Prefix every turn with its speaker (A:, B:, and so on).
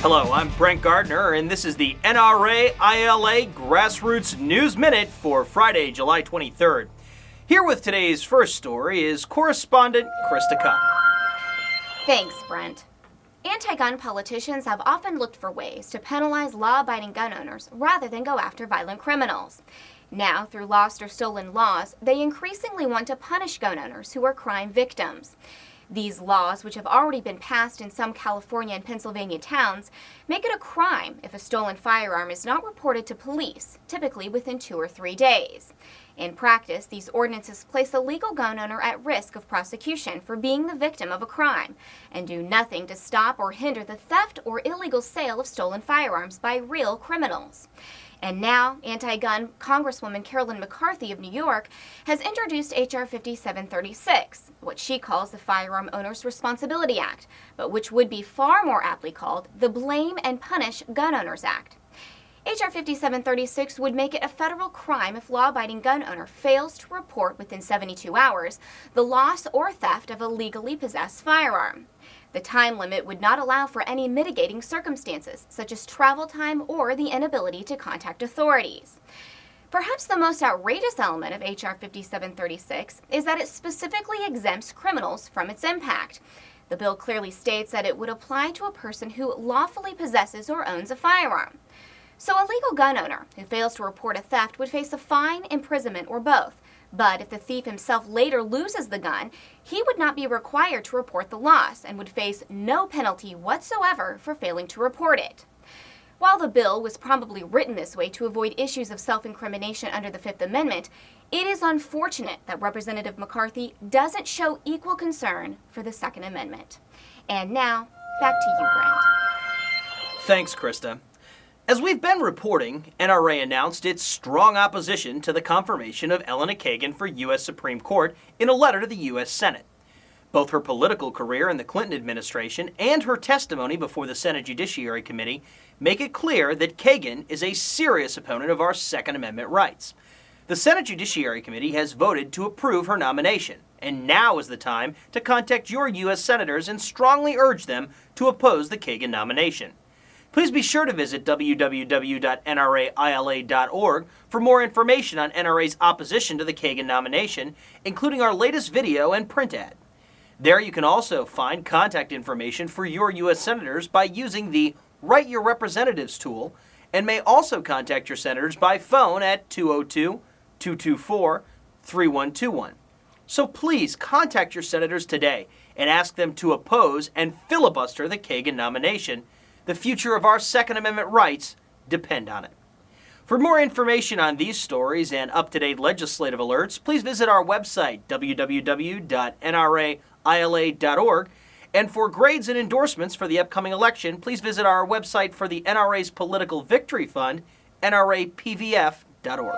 A: Hello, I'm Brent Gardner, and this is the NRA-ILA Grassroots News Minute for Friday, July 23rd. Here with today's first story is correspondent Krista Cupp.
B: Thanks, Brent. Anti-gun politicians have often looked for ways to penalize law-abiding gun owners rather than go after violent criminals. Now, through lost or stolen laws, they increasingly want to punish gun owners who are crime victims. These laws, which have already been passed in some California and Pennsylvania towns, make it a crime if a stolen firearm is not reported to police, typically within 2 or 3 days. In practice, these ordinances place a legal gun owner at risk of prosecution for being the victim of a crime and do nothing to stop or hinder the theft or illegal sale of stolen firearms by real criminals. And now, anti-gun Congresswoman Carolyn McCarthy of New York has introduced H.R. 5736, what she calls the Firearm Owners Responsibility Act, but which would be far more aptly called the Blame and Punish Gun Owners Act. H.R. 5736 would make it a federal crime if law-abiding gun owner fails to report within 72 hours the loss or theft of a legally possessed firearm. The time limit would not allow for any mitigating circumstances, such as travel time or the inability to contact authorities. Perhaps the most outrageous element of H.R. 5736 is that it specifically exempts criminals from its impact. The bill clearly states that it would apply to a person who lawfully possesses or owns a firearm. So a legal gun owner who fails to report a theft would face a fine, imprisonment, or both. But if the thief himself later loses the gun, he would not be required to report the loss and would face no penalty whatsoever for failing to report it. While the bill was probably written this way to avoid issues of self-incrimination under the Fifth Amendment, it is unfortunate that Representative McCarthy doesn't show equal concern for the Second Amendment. And now, back to you, Brent.
A: Thanks, Krista. As we've been reporting, NRA announced its strong opposition to the confirmation of Elena Kagan for U.S. Supreme Court in a letter to the U.S. Senate. Both her political career in the Clinton administration and her testimony before the Senate Judiciary Committee make it clear that Kagan is a serious opponent of our Second Amendment rights. The Senate Judiciary Committee has voted to approve her nomination, and now is the time to contact your U.S. senators and strongly urge them to oppose the Kagan nomination. Please be sure to visit www.nraila.org for more information on NRA's opposition to the Kagan nomination, including our latest video and print ad. There you can also find contact information for your U.S. senators by using the Write Your Representatives tool, and may also contact your senators by phone at 202-224-3121. So please contact your senators today and ask them to oppose and filibuster the Kagan nomination. The future of our Second Amendment rights depend on it. For more information on these stories and up-to-date legislative alerts, please visit our website, www.nraila.org. And for grades and endorsements for the upcoming election, please visit our website for the NRA's Political Victory Fund, nrapvf.org.